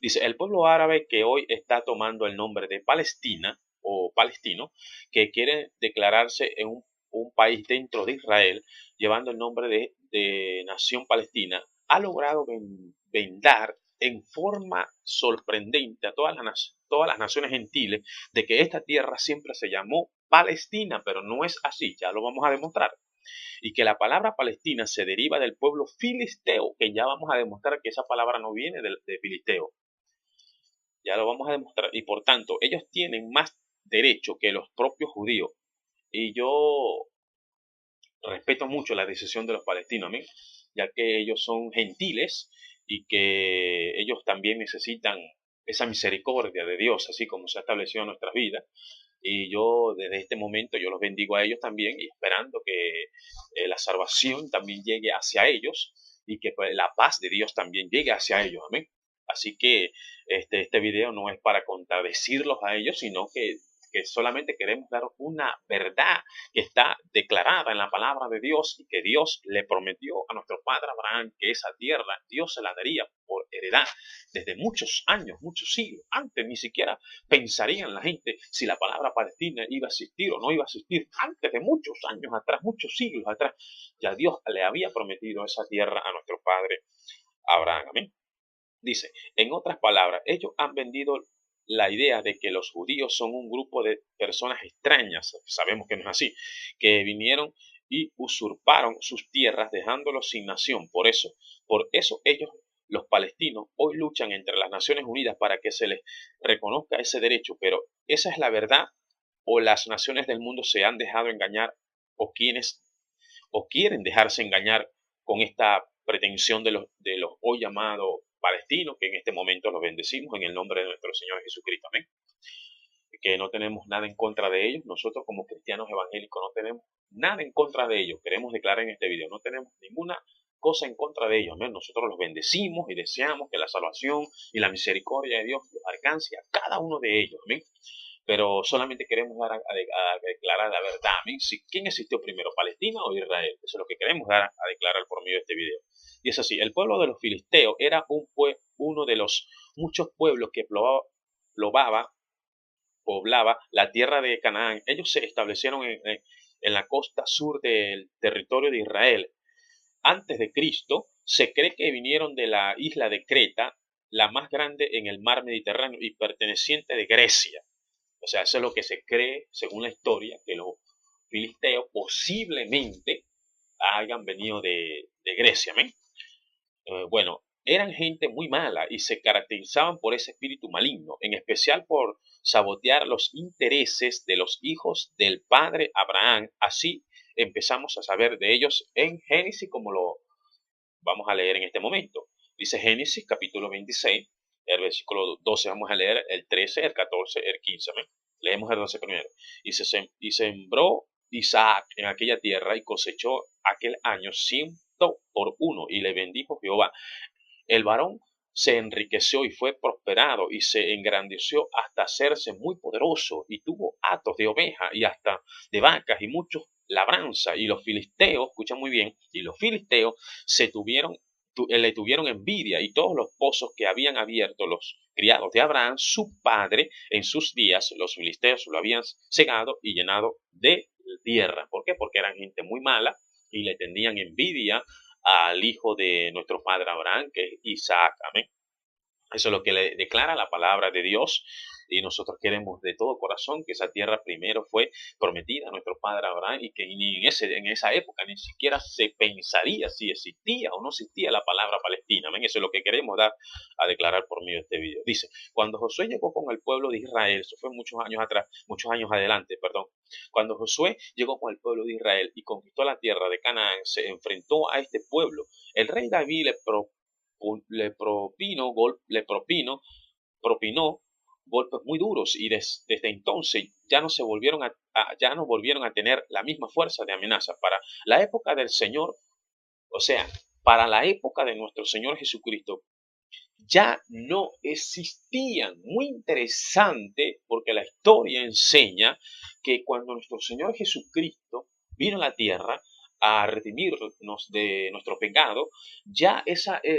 Dice, el pueblo árabe que hoy está tomando el nombre de Palestina o palestino, que quiere declararse en un país dentro de Israel, llevando el nombre de Nación Palestina, ha logrado vendar en forma sorprendente a todas las naciones gentiles de que esta tierra siempre se llamó Palestina, pero no es así, ya lo vamos a demostrar. Y que la palabra Palestina se deriva del pueblo filisteo, que ya vamos a demostrar que esa palabra no viene de filisteo, ya lo vamos a demostrar. Y por tanto, ellos tienen más derecho que los propios judíos. Y yo respeto mucho la decisión de los palestinos, ¿sí? Ya que ellos son gentiles y que ellos también necesitan esa misericordia de Dios, así como se ha establecido en nuestras vidas. Y yo desde este momento yo los bendigo a ellos también y esperando que la salvación también llegue hacia ellos y que pues, la paz de Dios también llegue hacia ellos. Amén. Así que este video no es para contradecirlos a ellos, sino que solamente queremos dar una verdad que está declarada en la palabra de Dios y que Dios le prometió a nuestro padre Abraham que esa tierra Dios se la daría por heredad desde muchos años, muchos siglos. Antes ni siquiera pensarían la gente si la palabra Palestina iba a existir o no iba a existir. Antes de muchos años atrás, muchos siglos atrás, ya Dios le había prometido esa tierra a nuestro padre Abraham. Amén. Dice, en otras palabras, ellos han vendido la idea de que los judíos son un grupo de personas extrañas, sabemos que no es así, que vinieron y usurparon sus tierras dejándolos sin nación. Por eso ellos, los palestinos, hoy luchan entre las Naciones Unidas para que se les reconozca ese derecho, pero esa es la verdad o las naciones del mundo se han dejado engañar o quieren dejarse engañar con esta pretensión de los hoy llamados palestinos, que en este momento los bendecimos en el nombre de nuestro Señor Jesucristo. Amén. Que no tenemos nada en contra de ellos. Nosotros como cristianos evangélicos no tenemos nada en contra de ellos. Queremos declarar en este video, no tenemos ninguna cosa en contra de ellos. Amén. Nosotros los bendecimos y deseamos que la salvación y la misericordia de Dios los alcance a cada uno de ellos. Amén. Pero solamente queremos dar a declarar la verdad. Amén. ¿Quién existió primero, Palestina o Israel? Eso es lo que queremos dar a declarar por medio de este video. Y es así, el pueblo de los filisteos era uno de los muchos pueblos que poblaba la tierra de Canaán. Ellos se establecieron en la costa sur del territorio de Israel. Antes de Cristo, se cree que vinieron de la isla de Creta, la más grande en el mar Mediterráneo y perteneciente de Grecia. O sea, eso es lo que se cree, según la historia, que los filisteos posiblemente hayan venido de Grecia. ¿Me? Bueno, eran gente muy mala y se caracterizaban por ese espíritu maligno, en especial por sabotear los intereses de los hijos del padre Abraham. Así empezamos a saber de ellos en Génesis, como lo vamos a leer en este momento. Dice Génesis capítulo 26, el versículo 12, vamos a leer el 13, el 14, el 15. ¿Me? Leemos el 12 primero. Y sembró Isaac en aquella tierra y cosechó aquel año 100 por 1 y le bendijo Jehová. El varón se enriqueció y fue prosperado y se engrandeció hasta hacerse muy poderoso y tuvo hatos de ovejas y hasta de vacas y muchos labranza. Y los filisteos, escucha muy bien, y los filisteos le tuvieron envidia y todos los pozos que habían abierto los criados de Abraham, su padre, en sus días, los filisteos lo habían cegado y llenado de tierra. ¿Por qué? Porque eran gente muy mala y le tenían envidia al hijo de nuestro padre Abraham, que es Isaac. Amén. Eso es lo que le declara la palabra de Dios y nosotros queremos de todo corazón que esa tierra primero fue prometida a nuestro padre Abraham y que ni en esa época ni siquiera se pensaría si existía o no existía la palabra Palestina. Amén. Eso es lo que queremos dar a declarar por medio de este video. Dice, cuando Josué llegó con el pueblo de Israel, eso fue muchos años atrás, muchos años adelante, perdón. Cuando Josué llegó con el pueblo de Israel y conquistó la tierra de Canaán, se enfrentó a este pueblo. El rey David propinó golpes muy duros y desde entonces ya no volvieron a tener la misma fuerza de amenaza. Para la época del Señor, o sea, para la época de nuestro Señor Jesucristo, ya no existían. Muy interesante porque la historia enseña que cuando nuestro Señor Jesucristo vino a la tierra, a redimirnos de nuestro pecado, ya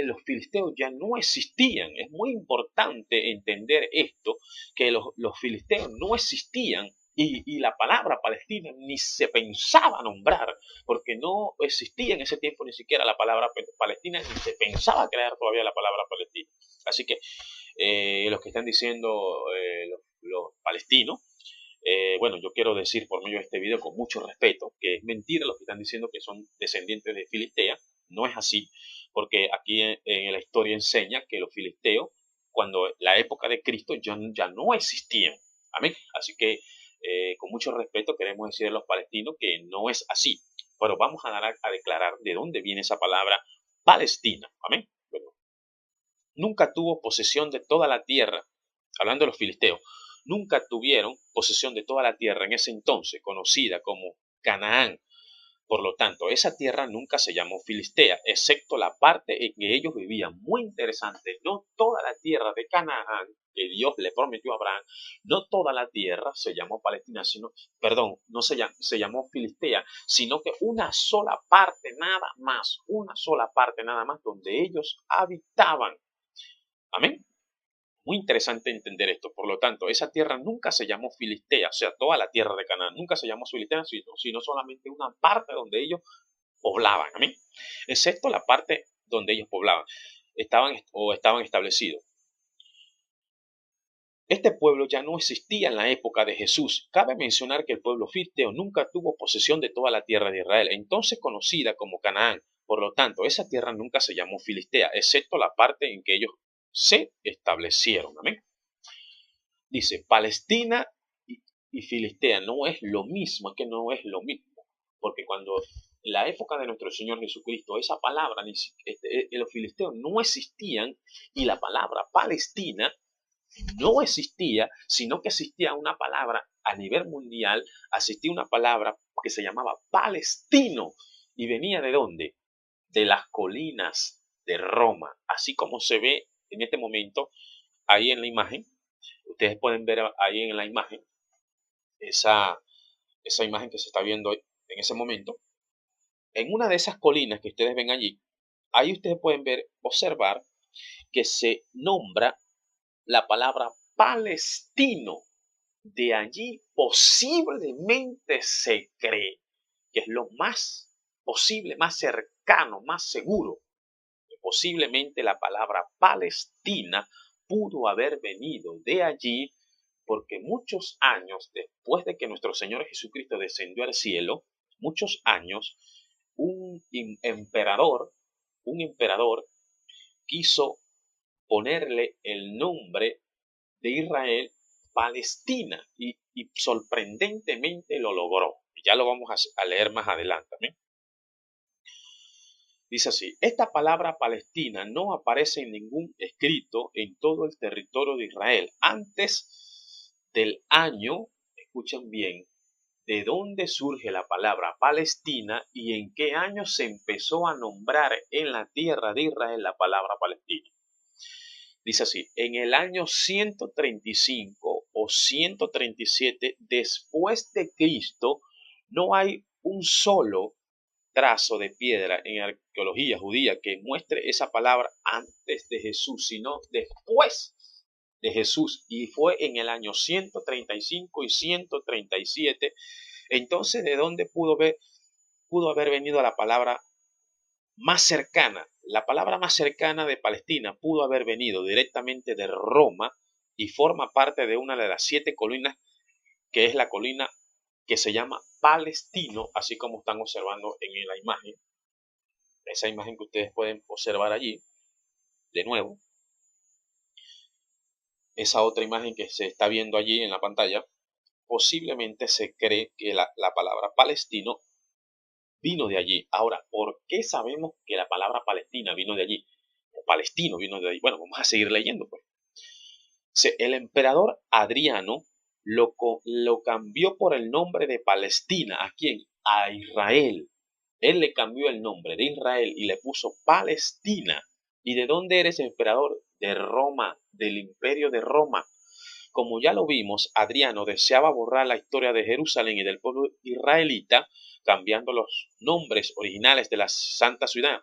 los filisteos ya no existían. Es muy importante entender esto, que los filisteos no existían y la palabra Palestina ni se pensaba nombrar, porque no existía en ese tiempo ni siquiera la palabra Palestina, ni se pensaba crear todavía la palabra Palestina. Así que los que están diciendo los palestinos, bueno, yo quiero decir por medio de este video con mucho respeto que es mentira los que están diciendo que son descendientes de Filistea. No es así, porque aquí en la historia enseña que los filisteos, cuando la época de Cristo, ya no existían. Amén. Así que con mucho respeto queremos decir a los palestinos que no es así. Pero vamos a declarar de dónde viene esa palabra Palestina. Amén. Bueno, nunca tuvo posesión de toda la tierra, hablando de los filisteos, nunca tuvieron posesión de toda la tierra en ese entonces, conocida como Canaán. Por lo tanto, esa tierra nunca se llamó Filistea, excepto la parte en que ellos vivían. Muy interesante, no toda la tierra de Canaán que Dios le prometió a Abraham, no toda la tierra se llamó Palestina, sino, perdón, no se llamó Filistea, sino que una sola parte nada más, una sola parte nada más donde ellos habitaban. Amén. Muy interesante entender esto. Por lo tanto, esa tierra nunca se llamó Filistea, o sea, toda la tierra de Canaán nunca se llamó Filistea, sino solamente una parte donde ellos poblaban. Amén. Excepto la parte donde ellos poblaban, estaban establecidos. Este pueblo ya no existía en la época de Jesús. Cabe mencionar que el pueblo filisteo nunca tuvo posesión de toda la tierra de Israel, entonces conocida como Canaán. Por lo tanto, esa tierra nunca se llamó Filistea, excepto la parte en que ellos se establecieron. Amén. Dice, Palestina y Filistea no es lo mismo, es que no es lo mismo. Porque cuando en la época de nuestro Señor Jesucristo, esa palabra, los filisteos no existían y la palabra Palestina no existía, sino que existía una palabra a nivel mundial, existía una palabra que se llamaba palestino. ¿Y venía de dónde? De las colinas de Roma, así como se ve en este momento ahí en la imagen. Ustedes pueden ver ahí en la imagen esa imagen que se está viendo en ese momento. En una de esas colinas que ustedes ven allí, ahí ustedes pueden observar que se nombra la palabra palestino. De allí posiblemente se cree que es lo más posible, más cercano, más seguro, que posiblemente la palabra Palestina pudo haber venido de allí, porque muchos años después de que nuestro Señor Jesucristo descendió al cielo, muchos años, un emperador quiso ponerle el nombre de Israel Palestina y sorprendentemente lo logró. Ya lo vamos a leer más adelante. ¿eh? Dice así, esta palabra Palestina no aparece en ningún escrito en todo el territorio de Israel. Antes del año, escuchen bien, de dónde surge la palabra Palestina y en qué año se empezó a nombrar en la tierra de Israel la palabra Palestina. Dice así, en el año 135 o 137 después de Cristo, no hay un solo trazo de piedra en arqueología judía que muestre esa palabra antes de Jesús, sino después de Jesús. Y fue en el año 135 y 137. Entonces, ¿de dónde pudo haber venido la palabra más cercana? La palabra más cercana de Palestina pudo haber venido directamente de Roma y forma parte de una de las 7 colinas, que es la colina que se llama Palestino, así como están observando en la imagen. Esa imagen que ustedes pueden observar allí, de nuevo. Esa otra imagen que se está viendo allí en la pantalla, posiblemente se cree que la palabra palestino vino de allí. Ahora, ¿por qué sabemos que la palabra Palestina vino de allí? O palestino vino de allí. Bueno, vamos a seguir leyendo, pues. El emperador Adriano lo cambió por el nombre de Palestina. ¿A quién? A Israel. Él le cambió el nombre de Israel y le puso Palestina. ¿Y de dónde eres emperador? De Roma, del imperio de Roma. como ya lo vimos, Adriano deseaba borrar la historia de Jerusalén y del pueblo israelita, cambiando los nombres originales de la santa ciudad.